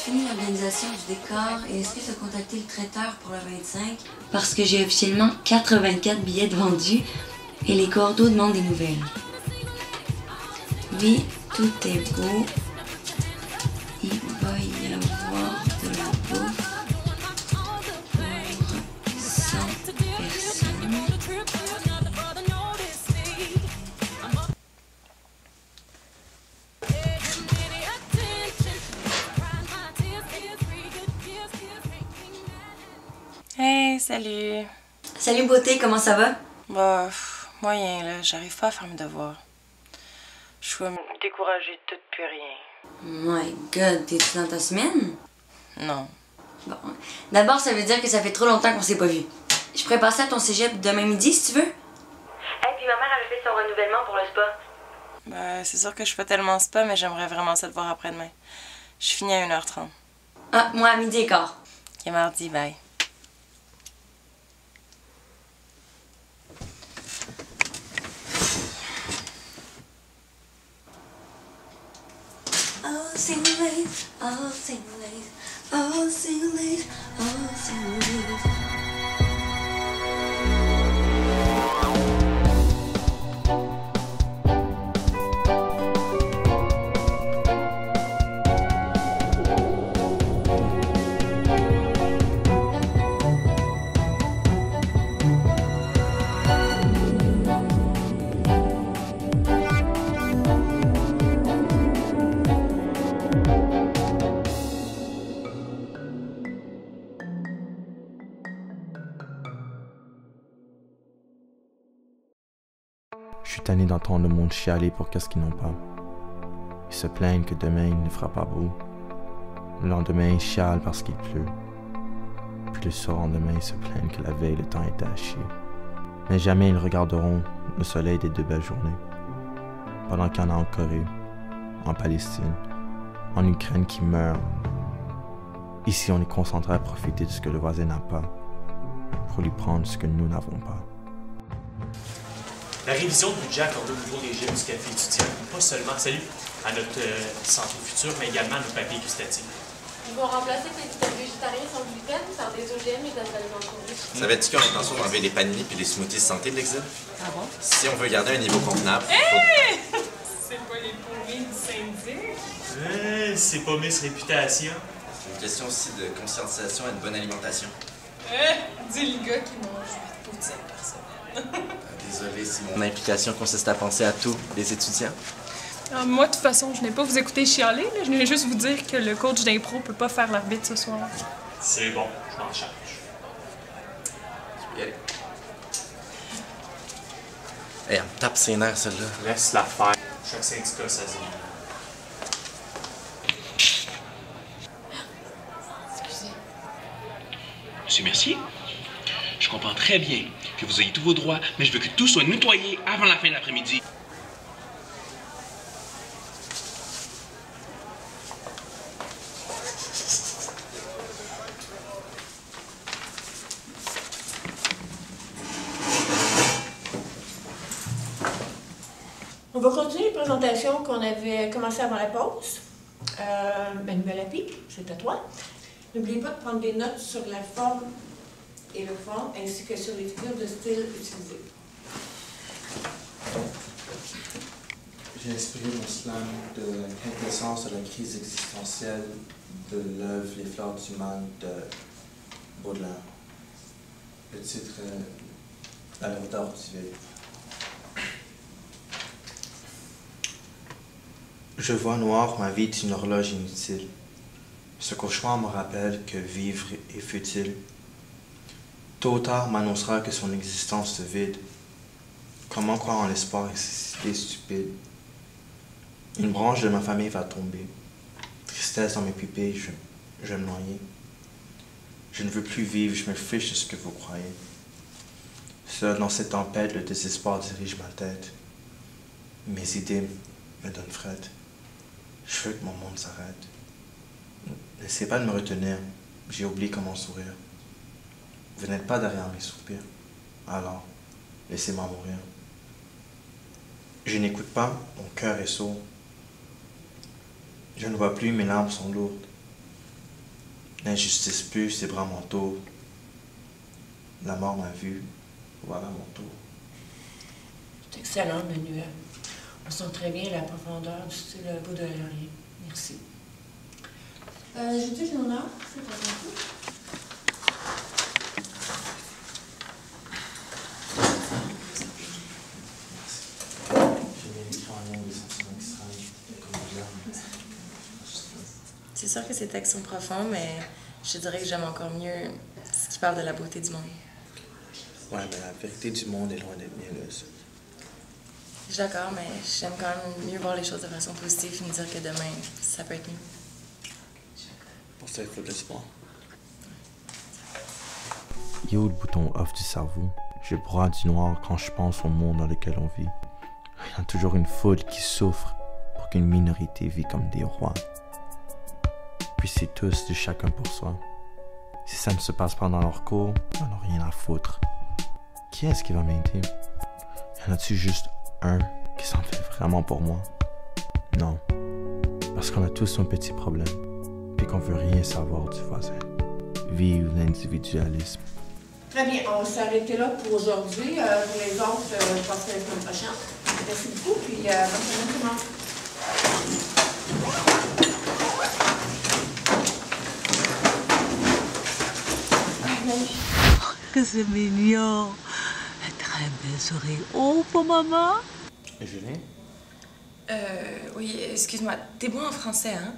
fini l'organisation du décor et est-ce que tu as contacté le traiteur pour le 25? Parce que j'ai officiellement 84 billets de vendus et les cordeaux demandent des nouvelles. Oui, tout est beau. Il va y avoir de la bouffe pour 100 personnes. Hey, salut! Salut beauté, comment ça va? Bah, moyen là, j'arrive pas à faire mes devoirs. Je suis découragée de tout puis rien. My God, t'es-tu dans ta semaine? Non. Bon, d'abord ça veut dire que ça fait trop longtemps qu'on s'est pas vu. Je pourrais passer à ton cégep demain midi si tu veux. Hey, puis ma mère elle a fait son renouvellement pour le spa. Ben, c'est sûr que je fais tellement spa, mais j'aimerais vraiment ça te voir après-demain. Je finis à 1h30. Ah, moi à midi et quart. Ok, mardi, bye. Oh, sing late, oh, sing late, oh, sing late, oh, sing late. Je suis tanné d'entendre le monde chialer pour qu'est-ce qu'ils n'ont pas. Ils se plaignent que demain il ne fera pas beau. Le lendemain, ils chialent parce qu'il pleut. Puis le surlendemain, ils se plaignent que la veille, le temps était à chier. Mais jamais ils regarderont le soleil des 2 belles journées. Pendant qu'il y en a en Corée, en Palestine, en Ukraine qui meurent. Ici, on est concentré à profiter de ce que le voisin n'a pas, pour lui prendre ce que nous n'avons pas. La révision de budget accordée au niveau régime du café étudiant, pas seulement à notre santé future, mais également à nos papiers gustatifs. Ils vont remplacer les vitamines végétariens sans gluten par des OGM et des aliments courus. Savais-tu qu'on a l'intention d'enlever les paninis puis les smoothies santé de l'exil? Ah bon? Si on veut garder un niveau convenable, Hey! C'est pas les pourris du syndic? C'est pas Miss Réputation. c'est une question aussi de conscientisation et de bonne alimentation. Dis le gars qui mange 8 poutines par semaine. Désolé si mon implication consiste à penser à tous les étudiants. Alors, moi, de toute façon, je n'ai pas vous écouter chialer. Là. Je voulais juste vous dire que le coach d'impro peut pas faire l'arbitre ce soir. C'est bon, je m'en charge. Tu peux y aller. Hey, elle me tape ses nerfs, celle-là. Laisse-la faire. Chaque syndicat, ça se dit. Monsieur Mercier, je comprends très bien que vous ayez tous vos droits, mais je veux que tout soit nettoyé avant la fin de l'après-midi. On va continuer les présentations qu'on avait commencées avant la pause. Manuel Happy, c'est à toi. N'oubliez pas de prendre des notes sur la forme et le fond, ainsi que sur les figures de style utilisées. J'ai inspiré mon slam de la quintessence de la crise existentielle de l'œuvre Les Fleurs du Mal de Baudelaire. Le titre est À l'heure d'or du vide. Je vois noir, ma vie est une horloge inutile. Ce cauchemar me rappelle que vivre est futile. Tôt ou tard, m'annoncera que son existence se vide. Comment croire en l'espoir et ces idées stupides? Une branche de ma famille va tomber. Tristesse dans mes pupilles, je vais me noyer. Je ne veux plus vivre, je me fiche de ce que vous croyez. Seul dans cette tempête, le désespoir dirige ma tête. Mes idées me donnent fret. Je veux que mon monde s'arrête. N'essayez pas de me retenir, j'ai oublié comment sourire. Vous n'êtes pas derrière mes soupirs, alors laissez-moi mourir. Je n'écoute pas, mon cœur est sourd. Je ne vois plus, mes larmes sont lourdes. L'injustice pue ses bras manteaux. La mort m'a vu. Voilà mon tour. C'est excellent, Manuel. On sent très bien la profondeur du style baudelairien. Merci. Je dis Léonard, c'est pas gentil. C'est sûr que ces textes sont profonds, mais je dirais que j'aime encore mieux ce qui parle de la beauté du monde. Ouais, mais la vérité du monde est loin d'être mielleuse. Je suis d'accord, mais j'aime quand même mieux voir les choses de façon positive et me dire que demain, ça peut être mieux. Pour ça, il faut de l'espoir. Il est où le bouton off du cerveau? Je broie du noir quand je pense au monde dans lequel on vit. Il y a toujours une foule qui souffre pour qu'une minorité vit comme des rois. Puis c'est tous de chacun pour soi. Si ça ne se passe pas dans leur cours, ils n'en ont rien à foutre. Qui est-ce qui va m'aider? Y en a-t-il juste un qui s'en fait vraiment pour moi? Non. Parce qu'on a tous un petit problème, puis qu'on veut rien savoir du voisin. Vive l'individualisme. Très bien, on va s'arrêter là pour aujourd'hui. Pour les autres, je pense que la semaine prochaine. Merci beaucoup, puis bonne semaine tout le monde. Que c'est mignon. Très belle souris. Oh, pour maman. Et Julien? Oui, excuse-moi. T'es bon en français, hein?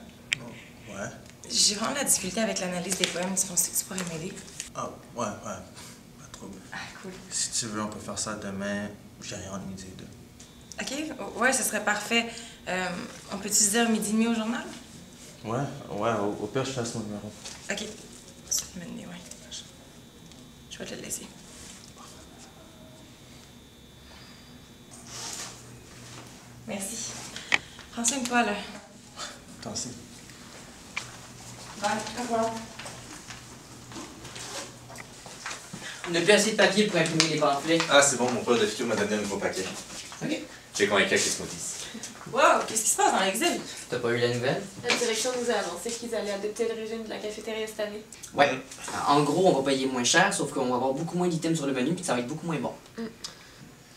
Ouais. J'ai vraiment de la difficulté avec l'analyse des poèmes. Tu penses que tu pourrais m'aider? Ah, ouais. Pas trop. Ah, cool. Si tu veux, on peut faire ça demain. J'ai rien en midi deux. OK. Ouais, ce serait parfait. On peut-tu se dire 12h30 au journal? Ouais, au pire, je fasse mon numéro. OK. Ça peut m'aider, ouais. Je vais te le laisser. Merci. Prends soin de toi, là. Toi aussi. Bye. Au revoir. On n'a plus assez de papier pour imprimer les pamphlets. Ah, c'est bon, mon pote de philo m'a donné un nouveau paquet. OK. J'ai convaincu avec les smoothies. Wow, qu'est-ce qui se passe dans l'exil? T'as pas eu la nouvelle? La direction nous a annoncé qu'ils allaient adopter le régime de la cafétéria cette année. Ouais. En gros, on va payer moins cher, sauf qu'on va avoir beaucoup moins d'items sur le menu, puis ça va être beaucoup moins bon.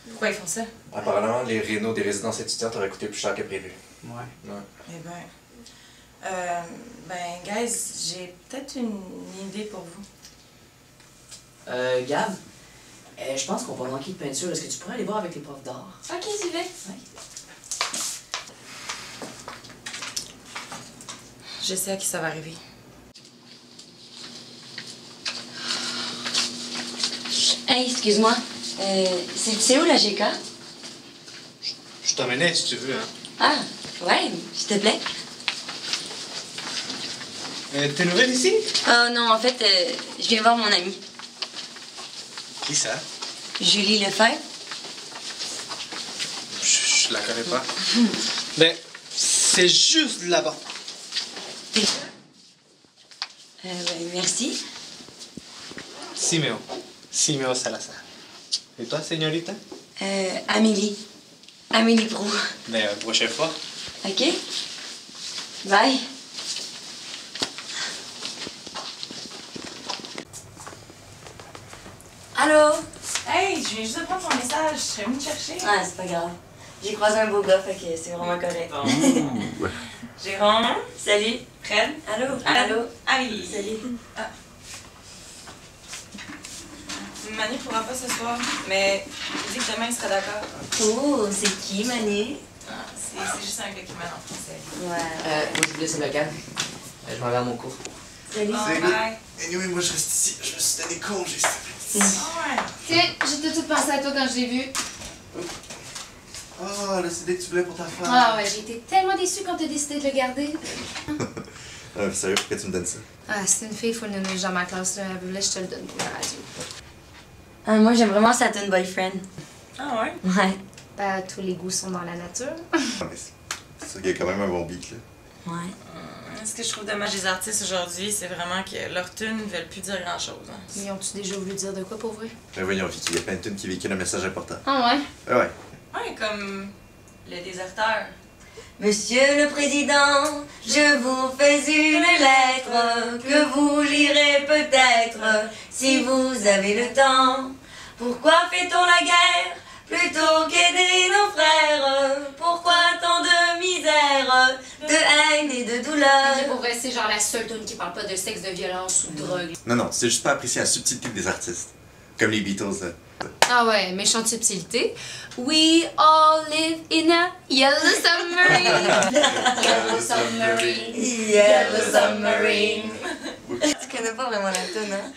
Pourquoi ils font ça? Apparemment, les rénaux des résidences étudiantes auraient coûté plus cher que prévu. Ouais. Eh ben, guys, j'ai peut-être une idée pour vous. Gab, je pense qu'on va manquer de peinture. Est-ce que tu pourrais aller voir avec les profs d'art? Ok, j'y vais. Ouais. Je sais à qui ça va arriver. Hey, excuse-moi. C'est où la GK? Je t'emmenais si tu veux, hein. Ah, ouais, s'il te plaît. T'es nouvelle ici? Non, en fait, je viens voir mon amie. Qui ça? Julie Lefebvre. Je la connais pas. Mais c'est juste là-bas. Ben, merci. Siméo Salazar. Et toi, señorita? Amélie. Amélie Prou. Ben, prochaine fois. OK? Bye. Allô? Hey, je viens juste de prendre ton message. Je serais venue te chercher. Ah, c'est pas grave. J'ai croisé un beau gars, fait que c'est vraiment correct. Jérôme. Salut. Fred. Allô? Allô? Amélie. Salut. Manu pourra pas ce soir, mais il dit que demain il sera d'accord. Oh, c'est qui, Manu? Ah, c'est juste un gars qui m'aide en français. Ouais. Moi, je vous laisse le local. Je m'en vais à mon cours. Salut. Bye. Anyway, moi je reste ici. Je me suis donné congé. Ah ouais. Tiens, j'ai tout pensé à toi quand je l'ai vu. Oh, le CD que tu voulais pour ta femme. Ah ouais, j'ai été tellement déçue quand t'as décidé de le garder. Sérieux, pourquoi tu me donnes ça? Ah, c'est une fille, il faut le nommer dans ma classe. Là. Elle voulait, je te le donne pour la radio. Ah, moi, j'aime vraiment Saturn Boyfriend. Ah ouais? Ouais. Ben, tous les goûts sont dans la nature. C'est sûr qu'il y a quand même un bon beat, là. Ouais. Ce que je trouve dommage des artistes aujourd'hui, c'est vraiment que leurs tunes ne veulent plus dire grand-chose. Hein. Ils ont-tu déjà voulu dire de quoi pour vrai? Ben voyons, Vicky, il y a plein de tunes qui véhiculent un message important. Ah ouais? Ouais. Ouais, comme Le Déserteur. Monsieur le Président, je vous fais une lettre que vous lirez peut-être si vous avez le temps. Pourquoi fait-on la guerre plutôt qu'aider nos frères? Pourquoi tant de misère, de haine et de douleur? Mais pour vrai, c'est genre la seule tune qui parle pas de sexe, de violence ou de drogue. Non, c'est juste pas apprécier la subtilité des artistes. Comme les Beatles, là. Ah ouais, méchante subtilité. We all live in a yellow submarine. Yellow submarine. Yellow submarine. Tu connais pas vraiment la tune, hein?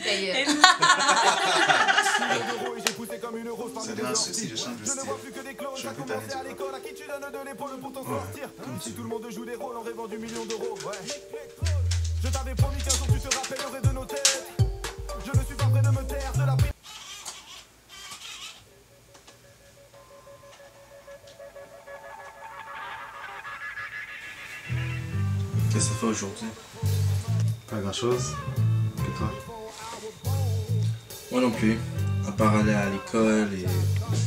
Ça dérange si je change de style. Je suis un peu tanné du rock. Ouais, comme si tout le monde joue des rôles en rêvant du million d'euros. Ouais. Je t'avais promis qu'un jour tu te rappellerais de nos têtes. Je ne suis pas prêt de me taire de la prise. Qu'est-ce que ça fait aujourd'hui? Pas grand-chose. Que toi? Moi non plus. À part aller à l'école et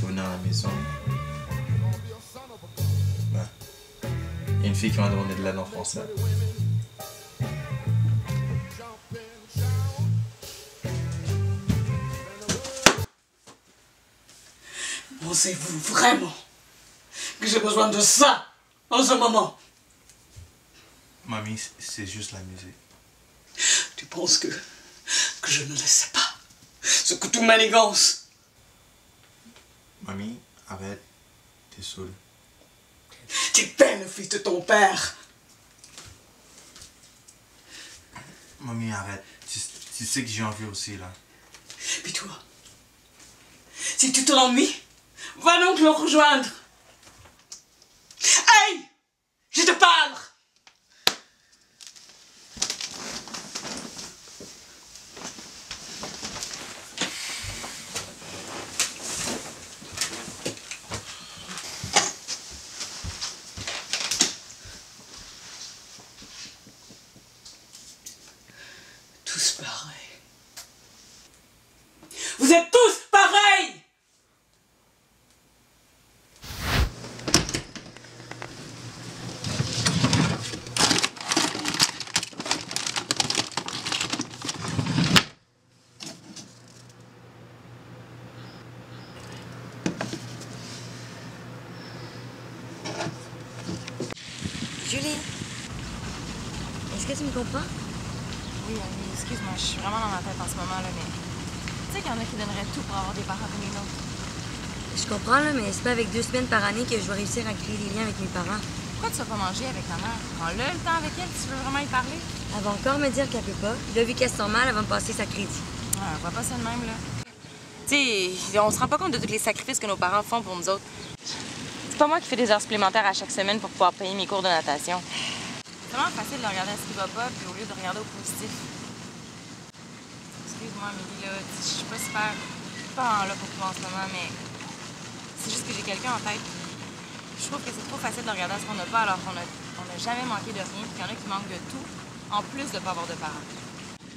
venir à la maison. Ben, il y a une fille qui m'a demandé de l'aide en français. Pensez-vous vraiment que j'ai besoin de ça en ce moment? Mamie, c'est juste la musique. Tu penses que je ne le sais pas? Ce que tu manigances. Mamie, arrête. T'es saoule. Tu es belle, le fils de ton père. Mamie, arrête. Tu sais que j'ai envie aussi, là. Puis toi, si tu te l'ennuies, va donc le rejoindre. Hey! Je te parle! Tous pareils. Vous êtes tous pareils! Julie, est-ce que tu me comprends? Oui, Annie, excuse-moi, je suis vraiment dans ma tête en ce moment, là, mais... Tu sais qu'il y en a qui donneraient tout pour avoir des parents comme les nôtres. Je comprends, là, mais c'est pas avec 2 semaines par année que je vais réussir à créer des liens avec mes parents. Pourquoi tu vas pas manger avec ta mère? Prends-le le temps avec elle si tu veux vraiment y parler. Elle va encore me dire qu'elle peut pas. Là, vu qu'elle se sent mal, elle va me passer sa crédit. Ah, vois pas ça de même, là. Tu sais, on se rend pas compte de tous les sacrifices que nos parents font pour nous autres. C'est pas moi qui fais des heures supplémentaires à chaque semaine pour pouvoir payer mes cours de natation. C'est vraiment facile de regarder à ce qui va pas, puis au lieu de regarder au positif. Excuse-moi, Amélie, là, je suis pas super... Je suis pas là pour toi en ce moment, mais... C'est juste que j'ai quelqu'un en tête. Je trouve que c'est trop facile de regarder à ce qu'on n'a pas, alors qu'on n'a jamais manqué de rien, puis qu'il y en a qui manquent de tout, en plus de pas avoir de parents.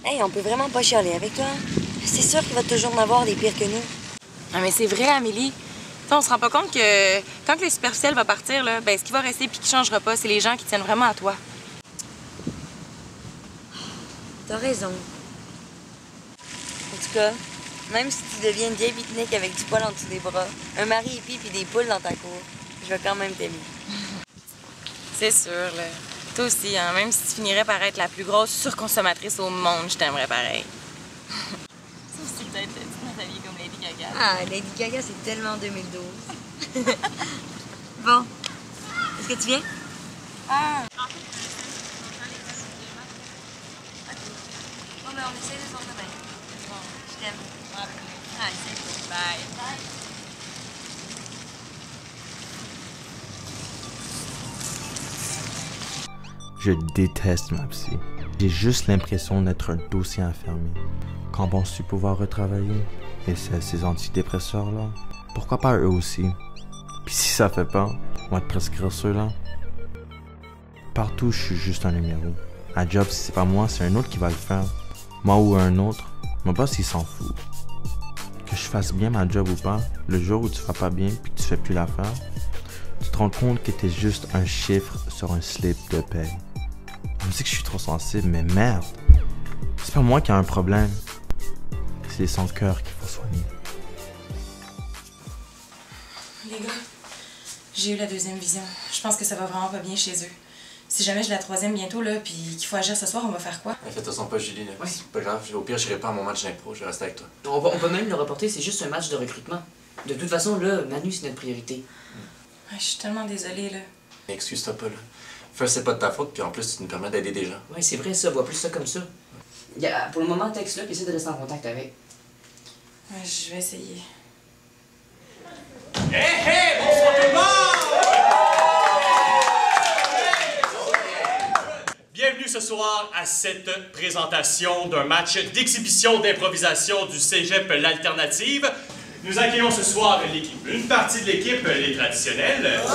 Hey, on peut vraiment pas chialer avec toi. C'est sûr qu'il va toujours en avoir des pires que nous. Ah, mais c'est vrai, Amélie. T'sais, on se rend pas compte que quand le superficiel va partir, là, ben, ce qui va rester puis qui changera pas, c'est les gens qui tiennent vraiment à toi. T'as raison. En tout cas, même si tu deviens une vieille bitnique avec du poil en dessous des bras, un mari épi puis des poules dans ta cour, je vais quand même t'aimer. C'est sûr, là. Toi aussi, hein, même si tu finirais par être la plus grosse surconsommatrice au monde, je t'aimerais pareil. Sauf si peut-être tu m'habiller comme Lady Gaga. Ah, Lady Gaga, c'est tellement 2012. Bon. Est-ce que tu viens? Ah! Bon, ben, on essaie de se voir demain. Bon, je t'aime. Allez, salut. Bye. Bye. Je déteste ma psy. J'ai juste l'impression d'être un dossier enfermé. Quand penses-tu pouvoir retravailler? Et ces antidépresseurs-là? Pourquoi pas eux aussi? Puis si ça fait pas, on va te prescrire ceux-là. Partout, je suis juste un numéro. À job, si c'est pas moi, c'est un autre qui va le faire. Moi ou un autre, mon boss, il s'en fout. Que je fasse bien ma job ou pas, le jour où tu feras pas bien puis que tu fais plus l'affaire, tu te rends compte que t'es juste un chiffre sur un slip de paye. Je me dis que je suis trop sensible, mais merde! C'est pas moi qui ai un problème. C'est son cœur qu'il faut soigner. Les gars, j'ai eu la deuxième vision. Je pense que ça va vraiment pas bien chez eux. Si jamais j'ai la troisième bientôt, là, puis qu'il faut agir ce soir, on va faire quoi? Fais-toi pas, Julie, là. C'est pas grave. Au pire, j'irai pas à mon match d'impro, je vais rester avec toi. On peut même le reporter, c'est juste un match de recrutement. De toute façon, là, Manu, c'est notre priorité. Ouais, je suis tellement désolée, là. Excuse-toi pas, là. First, c'est pas de ta faute, puis en plus, tu nous permets d'aider des gens. Ouais, c'est vrai, ça. Vois plus ça comme ça. Pour le moment, texte-là, puis essaie de rester en contact avec. Ouais, je vais essayer. Hey, bonsoir tout le monde! Bienvenue ce soir à cette présentation d'un match d'exhibition d'improvisation du Cégep L'Alternative. Nous accueillons ce soir l'équipe. Une partie de l'équipe, les traditionnels. Ce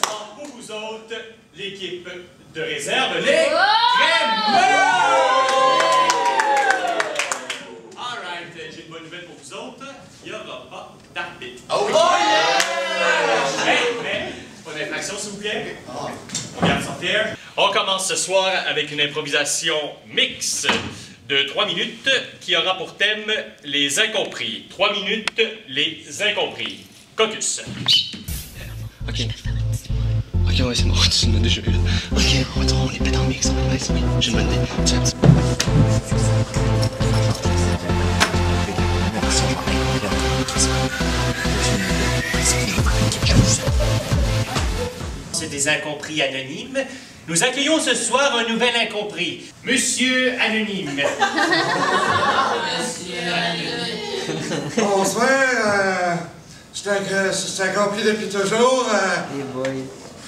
soir, pour vous autres, l'équipe de réserve, les crémeux! Alright, j'ai une bonne nouvelle pour vous autres. Il n'y aura pas d'arbitre. Oh yeah! Mais, pas d'infraction, s'il vous plaît. On garde ça fair. On commence ce soir avec une improvisation mixte de 3 minutes qui aura pour thème les incompris. 3 minutes, les incompris. Caucus. Ok, ouais, c'est bon, tu l'as déjà eu. Ok, on les pète en mix, on les oui, j'ai une bonne idée. Tu sais, un petit peu. C'est des incompris anonymes. Nous accueillons ce soir un nouvel incompris, Monsieur Anonyme. Monsieur Anonyme. Bonsoir, je suis incompris depuis toujours.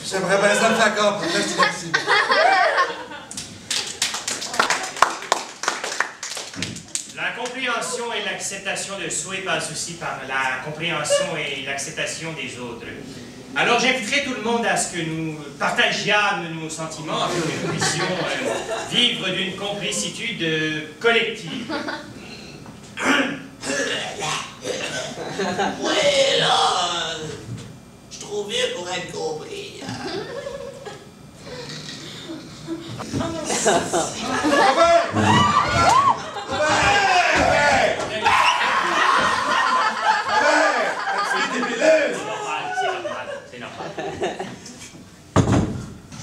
J'aimerais bien ça me faire comprendre. Merci. La compréhension et l'acceptation de soi passent aussi par la compréhension et l'acceptation des autres. Alors j'inviterai tout le monde à ce que nous partagiâmes nos sentiments afin que nous puissions vivre d'une complicitude collective. Ouais, là, je suis trop vieux pour être compris.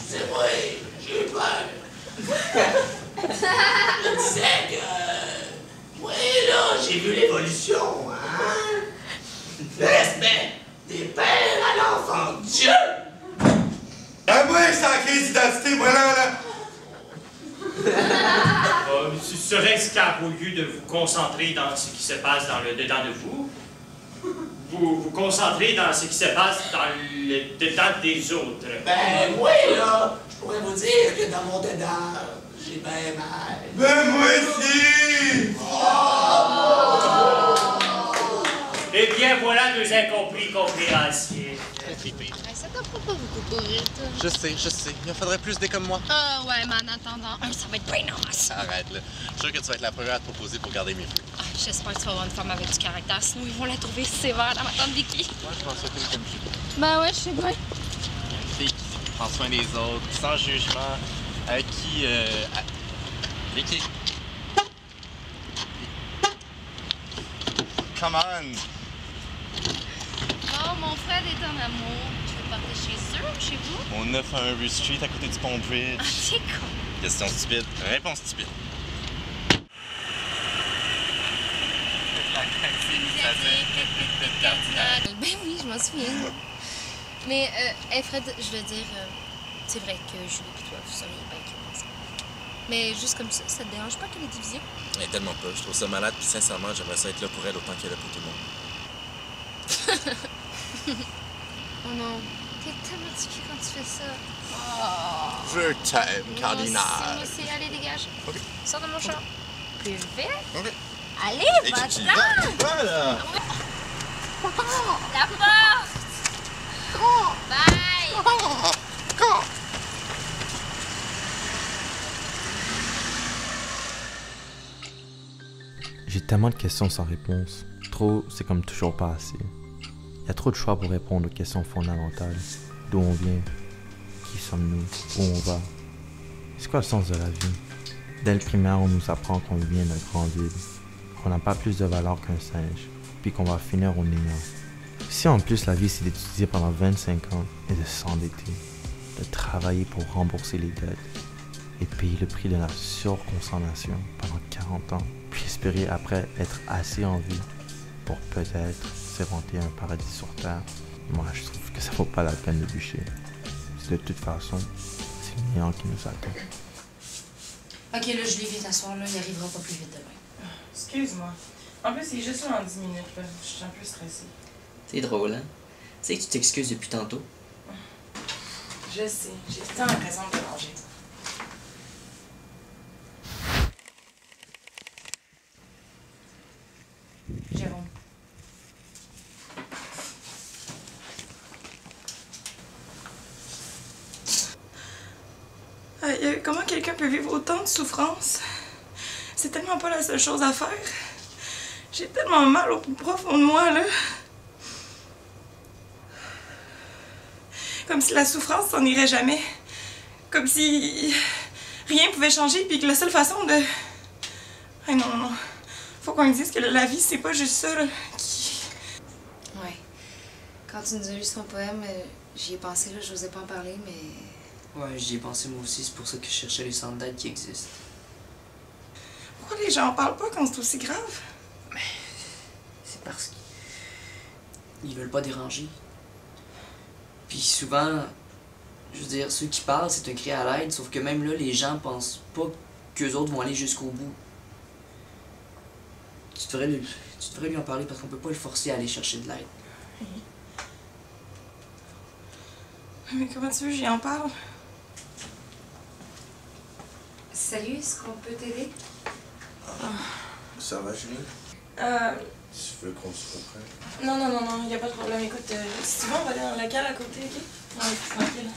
C'est vrai, j'ai eu peur. Je disais que... Oui, là, j'ai vu l'évolution, hein? Le respect des pères à l'enfant. Dieu! Moi, c'est la crise d'identité, voilà, là. Serait-ce qu'au lieu de vous concentrer dans ce qui se passe dans le dedans de vous, vous vous concentrez dans ce qui se passe dans le dedans des autres? Ben, oui, là, je pourrais vous dire que dans mon dedans, j'ai bien mal. Ben, moi aussi! Eh bien, voilà deux incompris compréhensibles. Ça t'a pas beaucoup courir, toi. Je sais. Il en faudrait plus des comme moi. Ah ouais, mais en attendant, ça va être bien nice. Arrête, là. Je suis sûr que tu vas être la première à te proposer pour garder mes feux. Ah, j'espère que tu vas avoir une femme avec du caractère, sinon ils vont la trouver sévère, la ma tante Vicky. Moi, je m'en souhaite comme Julie. Ben ouais, je sais bien. Une fille qui prend soin des autres, sans jugement, avec qui... Vicky. Come on! Oh, mon frère est en amour. Tu veux partir chez eux, chez vous? Au 911 Rue Street, à côté du pont Bridge. Ah, c'est con. Question stupide. Réponse stupide. Ben oui, je m'en souviens. Mais, hey Fred, je veux dire, c'est vrai que Julie et toi, vous seriez bien curieux ensemble. Mais juste comme ça te dérange pas que les divisions? Tellement pas. Je trouve ça malade, puis sincèrement, j'aimerais ça être là pour elle autant qu'elle est là pour tout le monde. Oh non, t'es tellement petit quand tu fais ça. Oh. Je t'aime, Cardinal. Moi aussi, allez, dégage. Ok. Sors de mon char. Plus vite. Ok. Allez, Et tu va-t'en. Voilà. La porte. Bye. J'ai tellement de questions sans réponse. Trop, c'est comme toujours pas assez. y a trop de choix pour répondre aux questions fondamentales. D'où on vient? Qui sommes-nous? Où on va? C'est quoi le sens de la vie? Dès le primaire, on nous apprend qu'on vient d'un grand vide, qu'on n'a pas plus de valeur qu'un singe, puis qu'on va finir au néant. Si en plus la vie c'est d'étudier pendant 25 ans et de s'endetter, de travailler pour rembourser les dettes et payer le prix de la surconsommation pendant 40 ans, puis espérer après être assez en vie pour peut-être s'inventer un paradis sur Terre, moi je trouve que ça vaut pas la peine de bûcher. De toute façon, c'est le néant qui nous attend. Ok, là, Julie, viens t'asseoir, là, il arrivera pas plus vite demain. Excuse-moi. En plus, il est juste là en 10 minutes, là. Je suis un peu stressée. C'est drôle, hein? Tu sais que tu t'excuses depuis tantôt? Je sais, j'ai tant l'impression de te manger. Jérôme. Comment quelqu'un peut vivre autant de souffrance? C'est tellement pas la seule chose à faire. J'ai tellement mal au plus profond de moi, là. Comme si la souffrance s'en irait jamais. Comme si rien pouvait changer, puis que la seule façon de... Ah non, non. Faut qu'on dise que la vie, c'est pas juste ça, là. Ouais. Quand tu nous as lu son poème, j'y ai pensé, là, j'osais pas en parler, mais... Ouais, j'y ai pensé moi aussi, c'est pour ça que je cherchais les centres d'aide qui existent. Pourquoi les gens en parlent pas quand c'est aussi grave? C'est parce qu'ils veulent pas déranger. Puis souvent, je veux dire, ceux qui parlent, c'est un cri à l'aide, sauf que même là, les gens pensent pas qu'eux autres vont aller jusqu'au bout. Tu devrais lui en parler parce qu'on peut pas le forcer à aller chercher de l'aide. Mais comment tu veux que j'y en parle? Salut, est-ce qu'on peut t'aider? Ça va, Julie? Tu veux qu'on se reprenne? Non, y a pas de problème. Écoute, si tu veux, on va aller dans le local à côté, ok? Ouais, tranquille.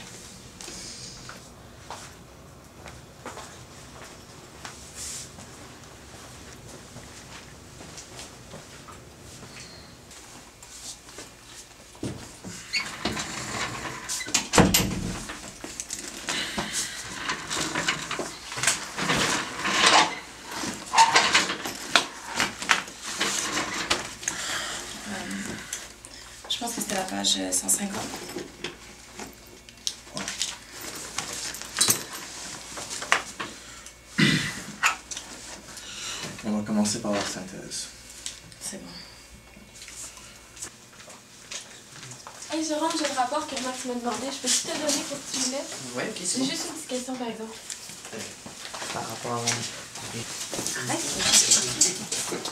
Je pense que c'était la page 150. Ouais. On va commencer par la synthèse. C'est bon. Hey Jérôme, j'ai le rapport que Max m'a demandé. Je peux-tu te donner pour que tu le mettes? Ouais, ok, c'est J'ai bon. juste une petite question par exemple. Par rapport à...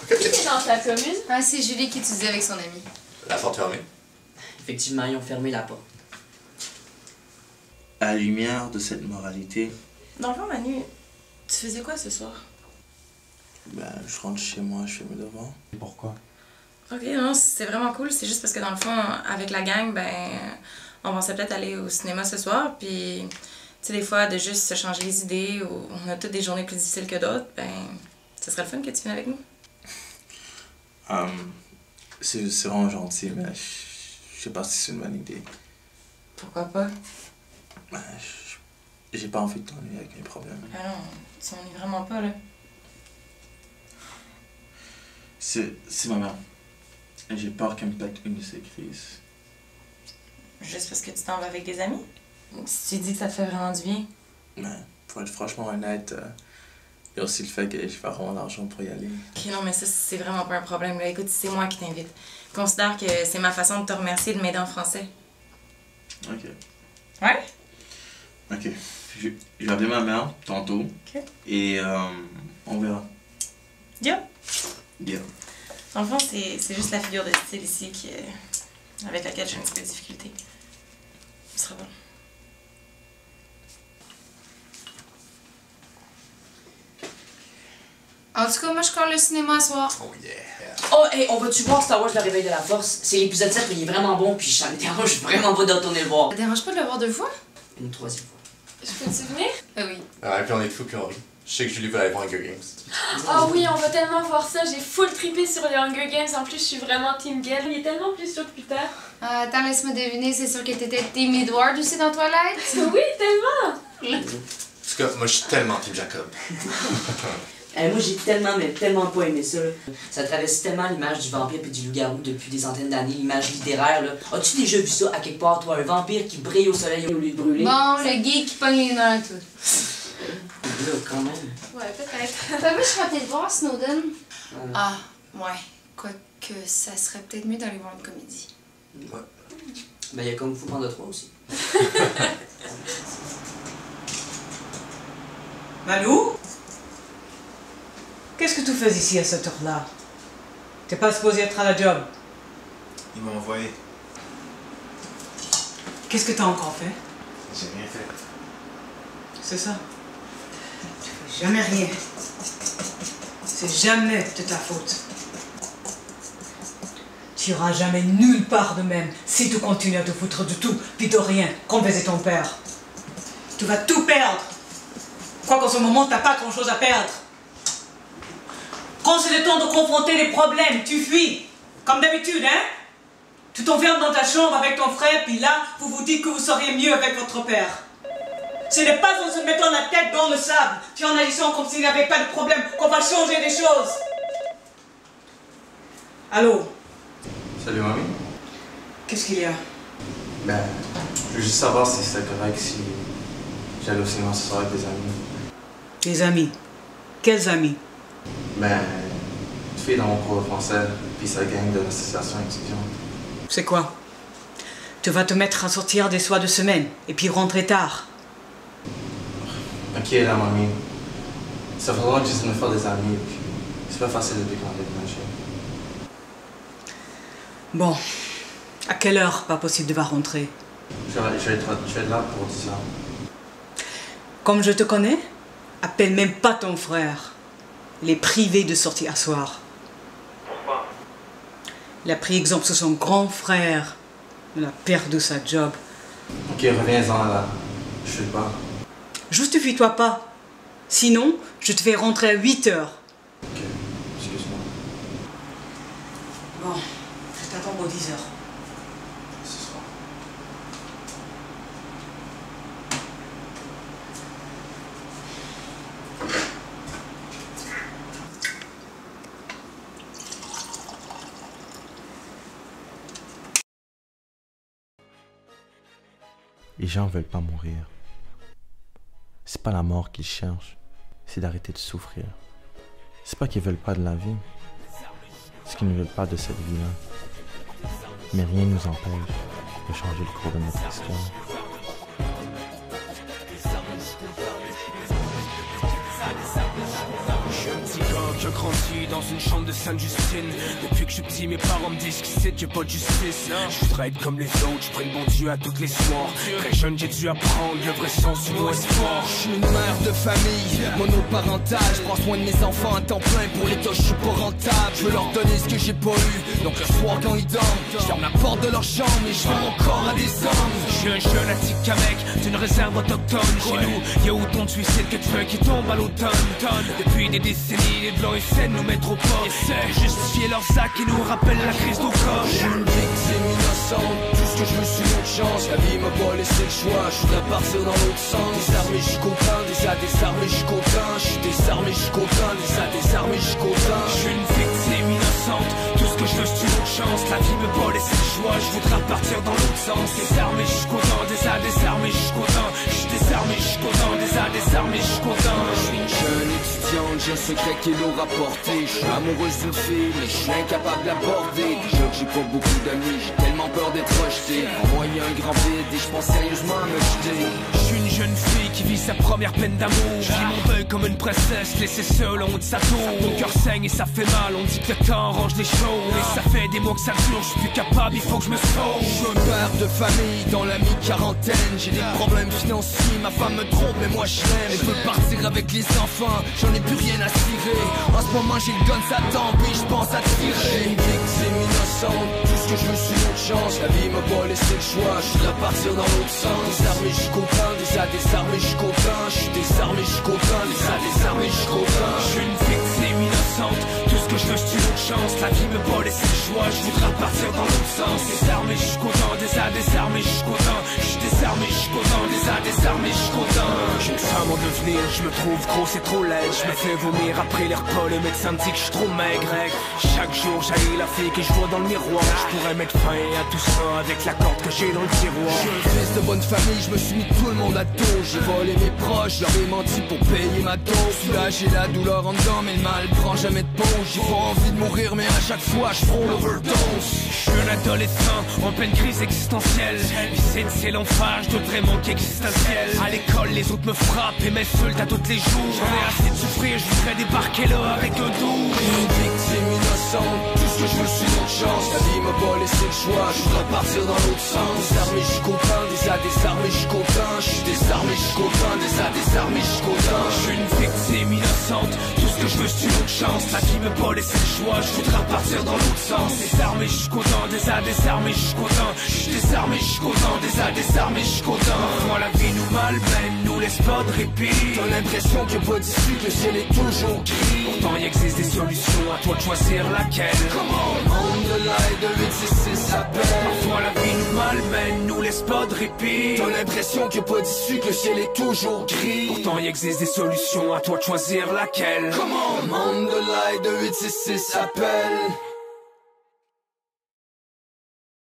Qui est dans ta commune? Ah, c'est Julie qui étudie avec son ami. La porte fermée. Effectivement, ils ont fermé la porte. À la lumière de cette moralité, Dans le fond, Manu, tu faisais quoi ce soir? ben, je rentre chez moi, je fais mes devoirs. Pourquoi? Ok, non, c'est vraiment cool. C'est juste parce que dans le fond, avec la gang, ben, on pensait peut-être aller au cinéma ce soir, puis, tu sais, des fois, de juste se changer les idées, ou on a toutes des journées plus difficiles que d'autres, ben, ce serait le fun que tu viennes avec nous. C'est vraiment gentil, mais je sais pas si c'est une bonne idée. Pourquoi pas? Ben, j'ai pas envie de t'ennuyer avec mes problèmes. Ah non, tu m'ennuies vraiment pas, là. C'est ma mère. J'ai peur qu'elle me pète une de ses crises. Juste parce que tu t'en vas avec des amis? Si tu dis que ça te fait vraiment du bien? Ben, pour être franchement honnête, il y a aussi le fait que j'ai pas vraiment l'argent pour y aller. Ok, non, mais ça, c'est vraiment pas un problème, là. Écoute, c'est moi qui t'invite. Considère que c'est ma façon de te remercier de m'aider en français. Ok. Ouais? Ok. Je vais appeler ma mère tantôt. Ok. Et on verra. Yo! Bien. Dans le fond, c'est juste la figure de style ici avec laquelle j'ai un petit peu de difficulté. Ce sera bon. En tout cas, moi, je colle le cinéma ce soir. Oh yeah. Oh, hey, on va-tu voir Star Wars, le réveil de la force? C'est l'épisode 7, mais il est vraiment bon, puis ça me dérange vraiment pas de retourner le voir. Ça te dérange pas de le voir deux fois? Une troisième fois. Je peux-tu venir? Ah oui. Ah, et puis on est fou, puis on rit. Je sais que Julie veut aller voir Hunger Games. Oh oui, on va tellement voir ça. J'ai full trippé sur les Hunger Games. En plus, je suis vraiment Team Gale. Il est tellement plus sûr que plus tard. Attends, laisse-moi deviner. C'est sûr que t'étais Team Edward aussi dans Twilight? Oui, tellement! En tout cas, moi je suis tellement Team Jacob. Moi j'ai tellement, mais tellement pas aimé ça. Là. Ça traverse tellement l'image du vampire et du loup-garou depuis des centaines d'années, l'image littéraire. Là. As-tu déjà vu ça à quelque part, toi? Un vampire qui brille au soleil au lieu de brûler? Bon, le geek qui pogne les mains, tout. Là, quand même. Ouais, peut-être. Moi, je serais peut-être voir Snowden. Ah, ouais. Quoique, ça serait peut-être mieux d'aller voir une comédie. Ouais. Ben, il y a comme Fou Panda 3 aussi. Malou? Qu'est-ce que tu fais ici à cette heure-là? T'es pas supposé être à la job. Ils m'ont envoyé. Qu'est-ce que t'as encore fait? J'ai rien fait. C'est ça. Tu fais jamais rien. C'est jamais de ta faute. Tu iras jamais nulle part de même si tu continues à te foutre de tout, puis de rien, comme faisait ton père. Tu vas tout perdre. Quoi qu'en ce moment, t'as pas grand-chose à perdre. Quand c'est le temps de confronter les problèmes, tu fuis. Comme d'habitude, hein? Tu t'enfermes dans ta chambre avec ton frère, puis là, vous vous dites que vous seriez mieux avec votre père. Ce n'est pas en se mettant la tête dans le sable, puis en agissant comme s'il n'y avait pas de problème, qu'on va changer des choses. Allô? Salut, mamie. Qu'est-ce qu'il y a? Ben, je veux juste savoir si c'est correct si j'allais au cinéma ce soir avec des amis. Des amis? Quels amis? Ben, une fille dans mon cours de français, puis sa gang de l'association étudiante. C'est quoi? Tu vas te mettre à sortir des soirs de semaine, et puis rentrer tard. Ok, là, mamie. Ça fait longtemps que j'essaie de me faire des amis, puis c'est pas facile de déclencher. Bon, à quelle heure pas possible de rentrer? Je vais être là pour 10 heures. Comme je te connais, appelle même pas ton frère. Il est privé de sortir à soir. Pourquoi? Il a pris exemple sur son grand frère. Il a perdu sa job. Ok, reviens-en là. Je sais pas. Justifie-toi pas. Sinon, je te fais rentrer à 8 heures. Ok, excuse-moi. Bon, je t'attends pour 10 heures. Ce soir. Les gens veulent pas mourir. C'est pas la mort qu'ils cherchent, c'est d'arrêter de souffrir. C'est pas qu'ils veulent pas de la vie, c'est qu'ils ne veulent pas de cette vie-là. Mais rien ne nous empêche de changer le cours de notre histoire. Je grandis dans une chambre de Sainte-Justine. Depuis que je suis petit, mes parents me disent qu'ici j'ai pas de justice. Je voudrais être comme les autres, je prie le bon Dieu à toutes les soirs. Très jeune, j'ai dû apprendre le vrai sens du mot espoir. Je suis une mère de famille, monoparentale. Je prends soin de mes enfants à temps plein, pour l'état je suis pas rentable. Je veux leur donner ce que j'ai pas eu, donc le soir quand ils dorment, je ferme la porte de leur chambre et je vends mon corps à des hommes. Je suis un jeune Atikamek d'une réserve autochtone. Chez nous, y'a autant de suicides que de feux qui tombent à l'automne. Depuis des décennies, les blancs essaient de nous mettre au port. Essaient de justifier leurs actes qui nous rappellent la crise d'Octobre. Je suis une victime innocente, tout ce que je veux c'est une autre chance. La vie m'a pas laissé le choix, je voudrais partir dans l'autre sens. Désarmé, je suis content, désarmé, je suis content. Je suis désarmé, je suis content, désarmé, je suis content. Je suis une victime innocente, tout ce que je veux c'est une autre chance. La vie m'a pas laissé le choix, je voudrais partir dans l'autre sens. Désarmé, je suis content, désarmé, je suis content. Je suis désarmé, je suis content, désarmé, je suis content. Je suis une jeune étudiante, j'ai un secret qui l'aura porté. Je suis amoureuse d'une fille, mais je suis incapable d'aborder. Déjà que j'ai pas beaucoup d'amis, j'ai tellement peur d'être rejeté. En moi y a un grand vide et je pense sérieusement à me jeter. Je suis une jeune fille qui vit sa première peine d'amour. Je vis mon deuil comme une princesse, laissée seule en haut de sa tour. Mon cœur saigne et ça fait mal, on dit que le temps range les choses. Et ça fait des mois que ça dure, je suis plus capable, il faut que je me sauve. Je suis un père de famille dans la mi-quarantaine. J'ai des problèmes financiers, ma femme me trompe mais moi je l'aime. Elle veut partir avec les enfants, j'en ai plus rien à cirer. En ce moment j'ai le gun, ça tombe et je pense à tirer. Une victime innocente, tout ce que je veux c'est une autre chance, la vie m'a pas laissé le choix. Je voudrais partir dans l'autre sens. Désarmé, je suis content, désarmé, je suis content. Je suis désarmé, je suis content, désarmé, je suis content. Je suis une victime innocente, tout ce que je veux c'est une autre chance. La vie me pas laissé le choix, je voudrais partir dans l'autre sens. Désarmé, je suis content, désarmé, je suis content. Je suis désarmé, je suis content, désarmé, je suis content. Je me sens mon devenir, je me trouve gros, c'est trop laid. Je me fais vomir après les repas, le médecin me dit que je suis trop maigre. Chaque jour j'haïs la fille que je vois dans le miroir. Je pourrais mettre fin à tout ça avec la corde que j'ai dans le tiroir. Je suis un fils de bonne famille, je me suis mis tout le monde à dos. J'ai volé mes proches, leur ai menti pour payer ma dose. Là j'ai la douleur en dedans, mais le mal prend jamais de pause. J'ai pas envie de mourir, mais à chaque fois je frôle l'overdose. Je suis un adolescent en pleine crise existentielle. Lycée c'est l'enfer, je devrais manquer existentiel. À l'école les autres me frappent et m'insultent à tous les jours. J'en ai assez de souffrir, je voudrais débarquer là avec un dos. Une victime innocente, tout ce que je veux c'est une autre chance. La vie m'a pas laissé le choix, je voudrais partir dans l'autre sens. Désarmé, je suis content, désarmé, je suis content. Je suis désarmé, je suis content, désarmé, je suis content. Je suis une victime innocente, tout ce que je veux c'est une autre chance. La vie m'a pas laissé le choix, je voudrais partir dans l'autre sens. Désarmé, je suis content, désarmé, je suis content. Je suis désarmé, je suis content, désarmé, je suis content. Parfois la vie nous malmène, nous laisse pas de répit. T'as l'impression qu'il n'y a pas d'issue, que le ciel est toujours gris. Pourtant il existe des solutions, à toi de choisir laquelle. Comment on the line de 866 s'appelle. Parfois la vie nous malmène, nous laisse pas de répit. T'as l'impression qu'il n'y a pas d'issue, que le ciel est toujours gris. Pourtant il existe des solutions, à toi de choisir laquelle. Comment on the line de 866 s'appelle.